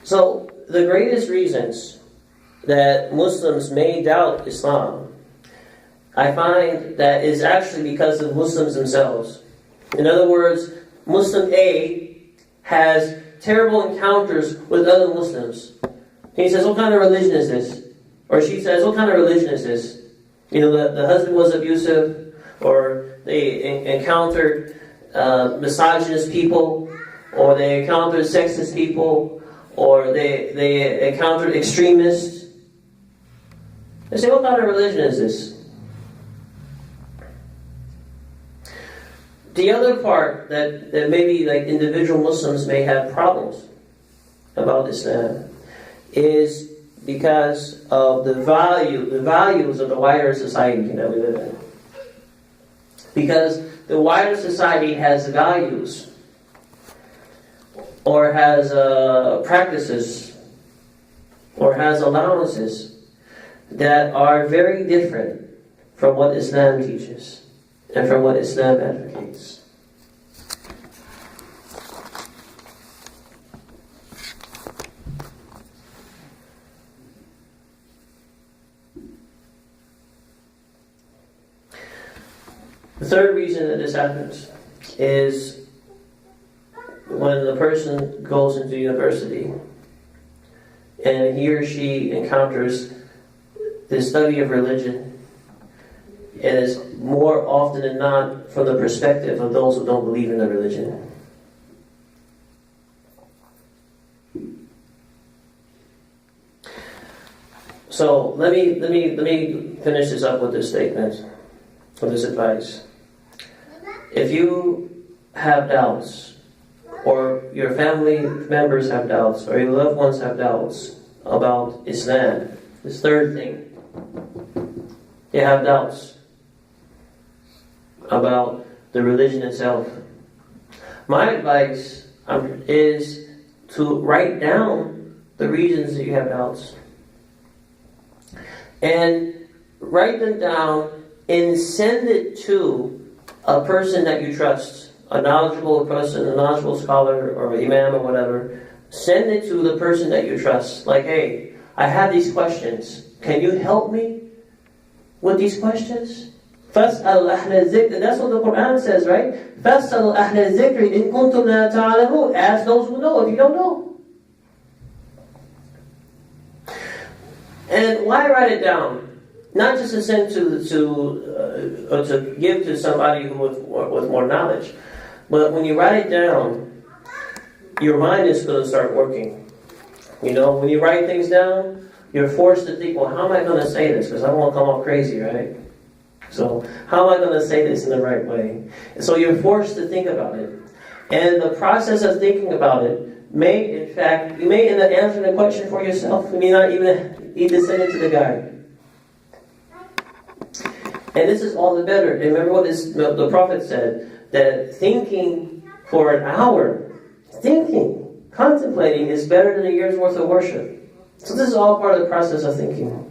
So, the greatest reasons that Muslims may doubt Islam, I find that is actually because of Muslims themselves. In other words, Muslim A has terrible encounters with other Muslims. He says, what kind of religion is this? Or she says, what kind of religion is this? You know, the husband was abusive, or they encountered misogynist people, or they encountered sexist people, or they encountered extremists. They say, what kind of religion is this? The other part that maybe like individual Muslims may have problems about Islam is because of the values of the wider society that we live in. Because the wider society has values or has practices or has allowances that are very different from what Islam teaches and from what Islam advocates. The third reason that this happens is when the person goes into university and he or she encounters the study of religion, and is more often than not from the perspective of those who don't believe in the religion. So let me finish this up with this statement, with this advice. If you have doubts, or your family members have doubts, or your loved ones have doubts about Islam, this third thing, you have doubts about the religion itself. My advice is to write down the reasons that you have doubts. And write them down and send it to a person that you trust, a knowledgeable person, a knowledgeable scholar, or an imam or whatever. Send it to the person that you trust. Like, hey, I have these questions. Can you help me with these questions? فَاسْأَلْ أَهْلَ الذِّكْرِ. That's what the Quran says, right? فَاسْأَلْ أَهْلَ الذِّكْرِ إِن كُنتُمْ لَا تَعْلَمُونَ. Ask those who know if you don't know. And why write it down? Not just to send or to give to somebody who with more knowledge, but when you write it down, your mind is going to start working. You know, when you write things down, you're forced to think, well, how am I going to say this? Because I don't want to come off crazy, right? So, how am I going to say this in the right way? And so you're forced to think about it. And the process of thinking about it may, in fact, you may end up answering the question for yourself. You may not even need to send it to the guy. And this is all the better. And remember what the Prophet said, that thinking for an hour, contemplating is better than a year's worth of worship. So this is all part of the process of thinking.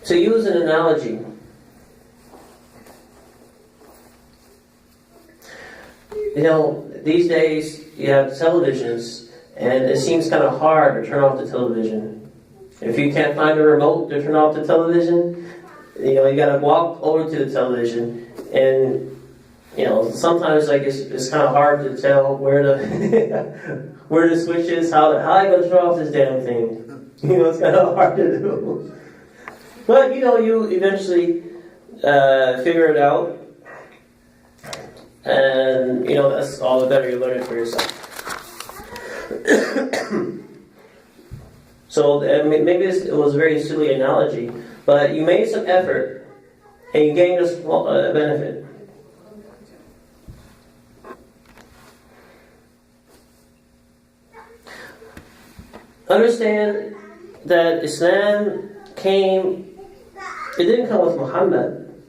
To use an analogy, you know, these days you have televisions, and it seems kind of hard to turn off the television. If you can't find a remote to turn off the television, you know, you gotta walk over to the television, and you know, sometimes like it's kind of hard to tell where the switch is, how I gonna turn off this damn thing. You know, it's kind of hard to do. But you know, you eventually figure it out, and you know, that's all the better. You learn it for yourself. So maybe it was a very silly analogy, but you made some effort and you gained a small benefit. Understand that Islam it didn't come with Muhammad.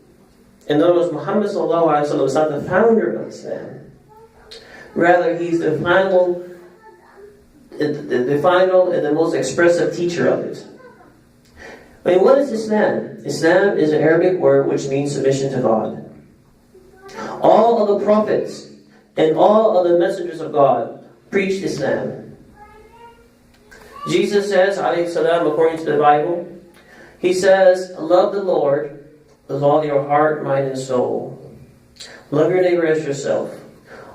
In other words, Muhammad sallallahu alaihi wasallam is not the founder of Islam. Rather, he's the final and the most expressive teacher of it. I mean, what is Islam? Islam is an Arabic word which means submission to God. All of the prophets and all of the messengers of God preached Islam. Jesus says, alayhi salam, according to the Bible, he says, love the Lord with all your heart, mind, and soul. Love your neighbor as yourself.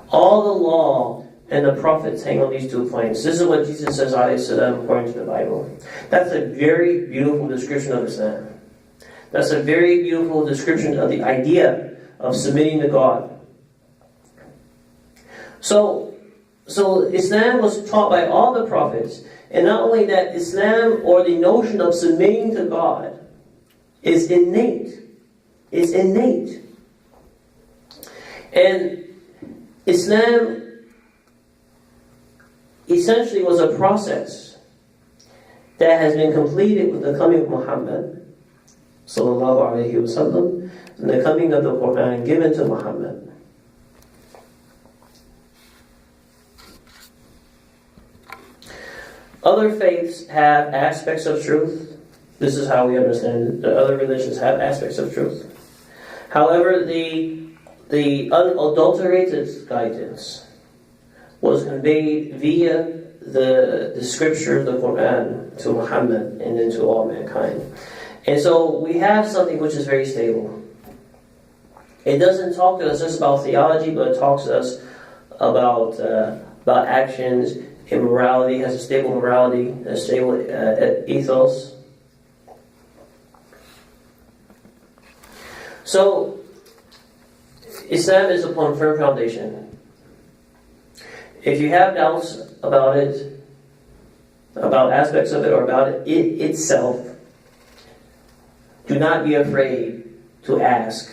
All the law and the prophets hang on these 2 points. This is what Jesus says, alayhi salam, according to the Bible. That's a very beautiful description of Islam. That's a very beautiful description of the idea of submitting to God. So Islam was taught by all the prophets. And not only that, Islam, or the notion of submitting to God, is innate. It's innate. And Islam essentially was a process that has been completed with the coming of Muhammad sallallahu alaihi wasallam, and the coming of the Quran given to Muhammad. Other faiths have aspects of truth. This is how we understand it. The other religions have aspects of truth. However, the unadulterated guidance was conveyed via the scripture, the Quran, to Muhammad and then to all mankind. And so we have something which is very stable. It doesn't talk to us just about theology, but it talks to us about actions. Immorality has a stable morality, a stable ethos. So, Islam is upon firm foundation. If you have doubts about it, about aspects of it, or about it itself, do not be afraid to ask.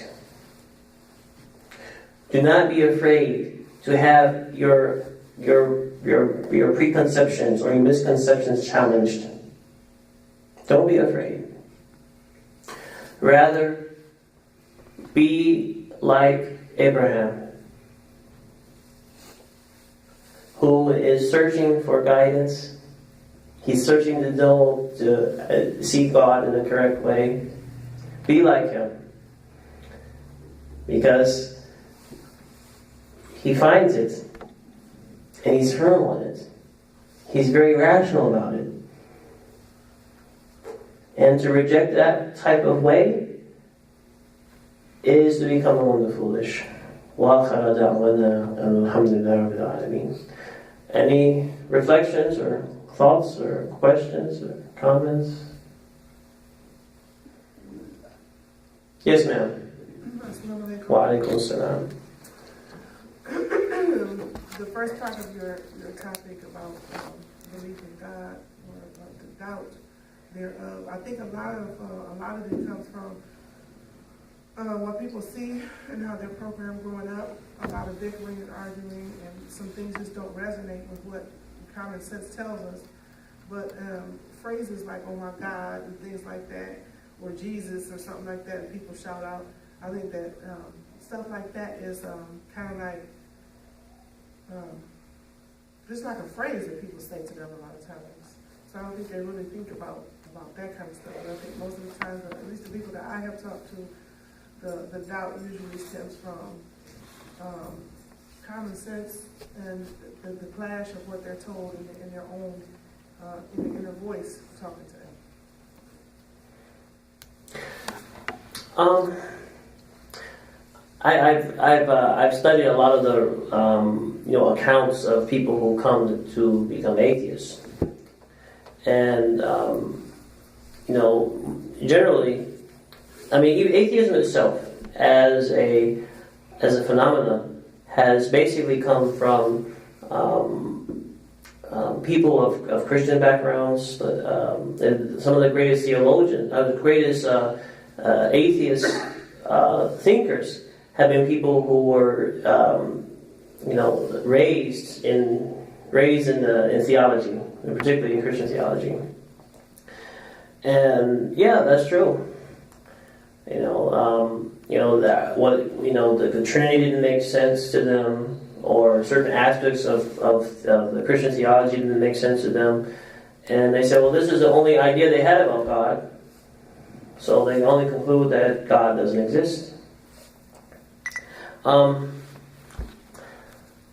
Do not be afraid to have your preconceptions or your misconceptions challenged. Don't be afraid. Rather, be like Abraham, who is searching for guidance. He's searching to know, to see God in the correct way. Be like him. Because he finds it. And he's firm on it. He's very rational about it. And to reject that type of way is to become among the foolish. Any reflections or thoughts or questions or comments? Yes, ma'am. Wa alaikum salam. The first part of your topic about belief in God or about the doubt thereof, I think a lot of it comes from what people see and how they're programmed growing up. A lot of bickering and arguing, and some things just don't resonate with what common sense tells us. But phrases like "Oh my God" and things like that, or Jesus or something like that, and people shout out. I think that stuff like that is kind of like just like a phrase that people say to them a lot of times. So I don't think they really think about that kind of stuff. And I think most of the time, at least the people that I have talked to, the doubt usually stems from common sense and the clash of what they're told in their own inner voice talking to them. I've studied a lot of the accounts of people who come to become atheists, and generally, I mean, even atheism itself as a phenomenon has basically come from people of Christian backgrounds. Some of the greatest theologians, the greatest atheist thinkers have been people who were, raised in theology, and particularly in Christian theology. And yeah, that's true. The Trinity didn't make sense to them, or certain aspects of the Christian theology didn't make sense to them, and they said, well, this is the only idea they had about God, so they only conclude that God doesn't exist.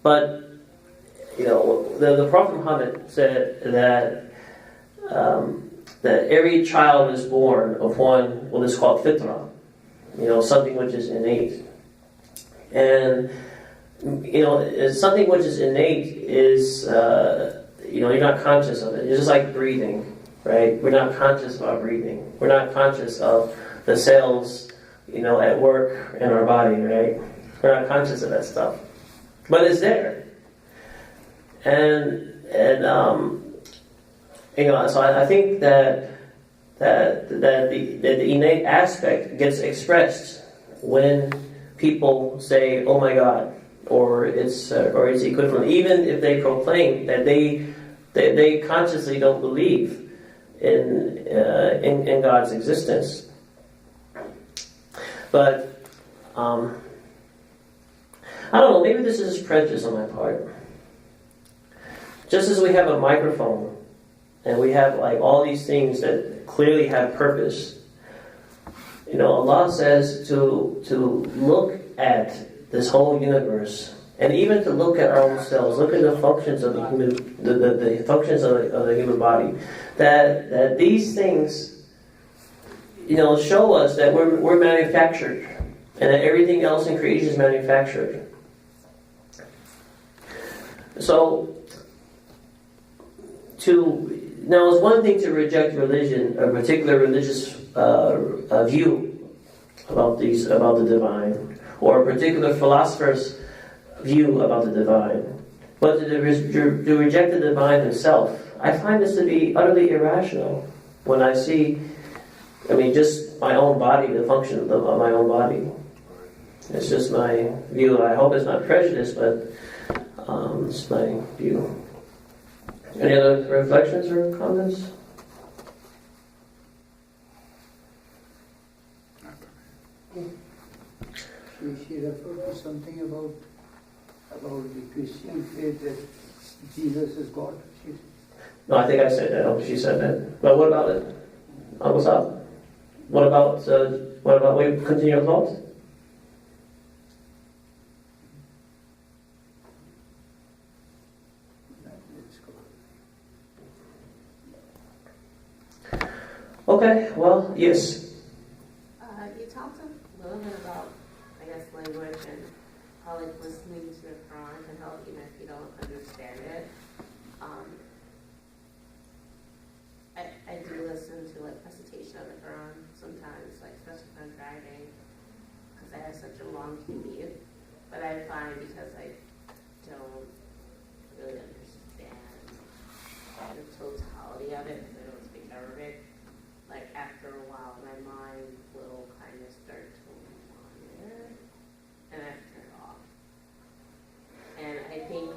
But, the Prophet Muhammad said that that every child is born of what is called fitrah, something which is innate. And, something which is innate is, you're not conscious of it. It's just like breathing, right? We're not conscious of our breathing. We're not conscious of the cells, at work in our body, right? We're not conscious of that stuff. But it's there. And so I think that the innate aspect gets expressed when people say, "Oh my God," or its equivalent, even if they proclaim that they consciously don't believe in God's existence. But I don't know. Maybe this is prejudice on my part. Just as we have a microphone, and we have all these things that clearly have purpose, Allah says to look at this whole universe, and even to look at our own selves, look at the functions of the functions of the human body. That these things, show us that we're manufactured, and that everything else in creation is manufactured. So, now it's one thing to reject religion, a particular religious view about the divine, or a particular philosopher's view about the divine. But to reject the divine himself, I find this to be utterly irrational when I see, just my own body, the function of my own body. It's just my view. I hope it's not prejudice, but it's my view. Any other reflections or comments? She referred to something about the Christian faith that Jesus is God. No, I think I said that. Oh, she said that. But what about it? What's up? What about? We continue your thoughts? Okay. Well, yes. You talked a little bit about, language and how listening to the Quran can help even if you don't understand it. I do listen to recitation of the Quran sometimes, especially when I'm driving, because I have such a long commute. But I find because I don't really understand the totality of it, because I don't speak Arabic, after a while my mind will kind of start to wander, and I have to turn it off. And I think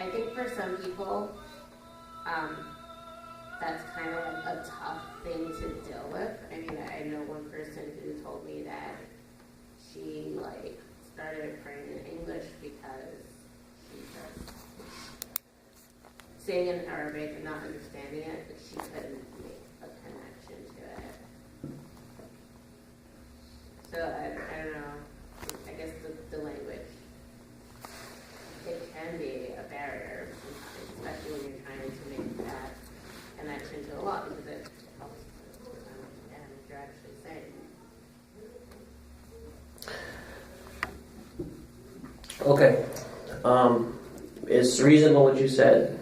I think for some people, that's kind of a tough thing to deal with. I know one person who told me that she started praying in English because she just saying in Arabic and not understanding it, but she couldn't make a connection to it. So I don't know. I guess the language, it can be a barrier sometimes, especially when you're trying to make that connection to Allah, because it helps to understand what you're actually saying. Okay. It's reasonable what you said.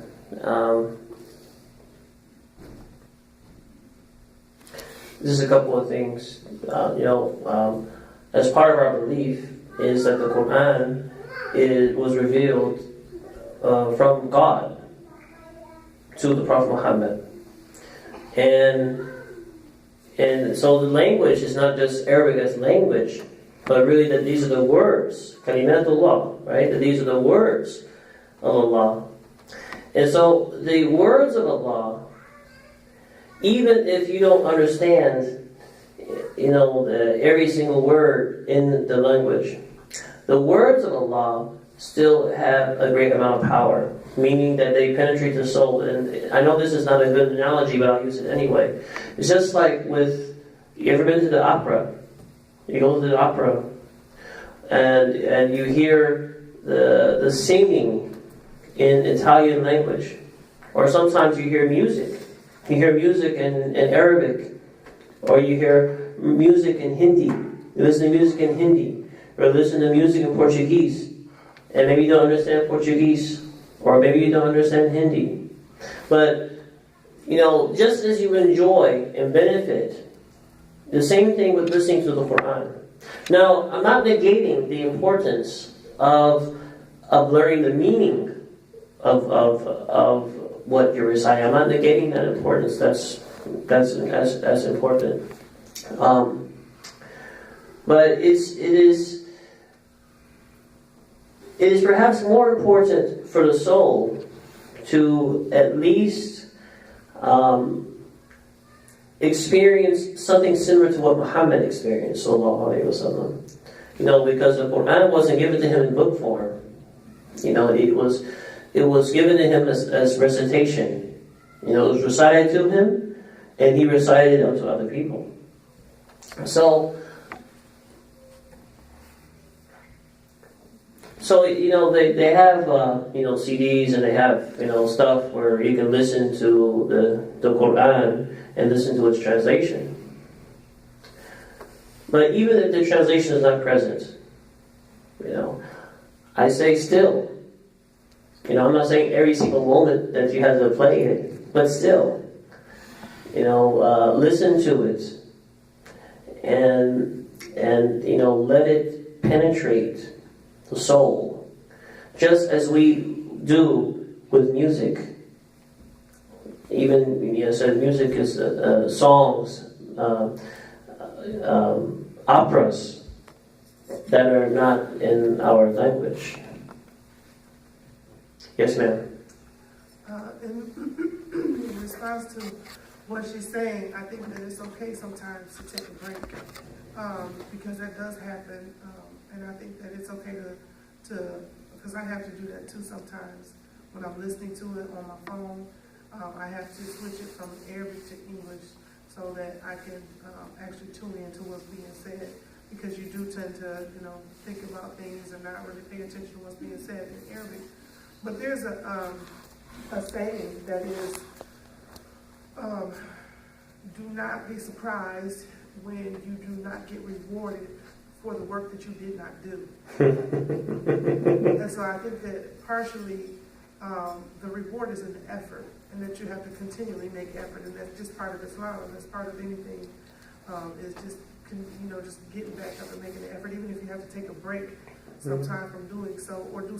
There's a couple of things. As part of our belief is that the Quran was revealed from God to the Prophet Muhammad, and so the language is not just Arabic as language, but really that these are the words, kalimatullah, right? That these are the words of Allah. And so the words of Allah, even if you don't understand, every single word in the language, the words of Allah still have a great amount of power, meaning that they penetrate the soul. And I know this is not a good analogy, but I'll use it anyway. It's just like you ever been to the opera? You go to the opera, and you hear the singing in Italian language, or sometimes you hear music. You hear music in Arabic, or you hear music in Hindi. You listen to music in Hindi, or listen to music in Portuguese, and maybe you don't understand Portuguese, or maybe you don't understand Hindi. But, just as you enjoy and benefit, the same thing with listening to the Quran. Now, I'm not negating the importance of learning the meaning of what you're reciting. I'm not negating that importance. That's important. But it is perhaps more important for the soul to at least experience something similar to what Muhammad experienced, sallallahu alaihi wasallam. Because the Quran wasn't given to him in book form. It was given to him as recitation. It was recited to him, and he recited it to other people. So they have CDs, and they have stuff where you can listen to the Quran and listen to its translation. But even if the translation is not present, I say still. I'm not saying every single moment that you have to play it, but still, listen to it, and let it penetrate the soul, just as we do with music. Even said music is songs, operas that are not in our language. Yes, ma'am. In response to what she's saying, I think that it's okay sometimes to take a break, because that does happen, and I think that it's okay to because I have to do that too sometimes when I'm listening to it on my phone. I have to switch it from Arabic to English so that I can actually tune into what's being said, because you do tend to think about things and not really pay attention to what's being said in Arabic. But there's a saying that is, do not be surprised when you do not get rewarded for the work that you did not do. And so I think that partially the reward is in the effort, and that you have to continually make effort, and that's just part of Islam. That's part of anything, is just getting back up and making an effort, even if you have to take a break sometime from doing so, or do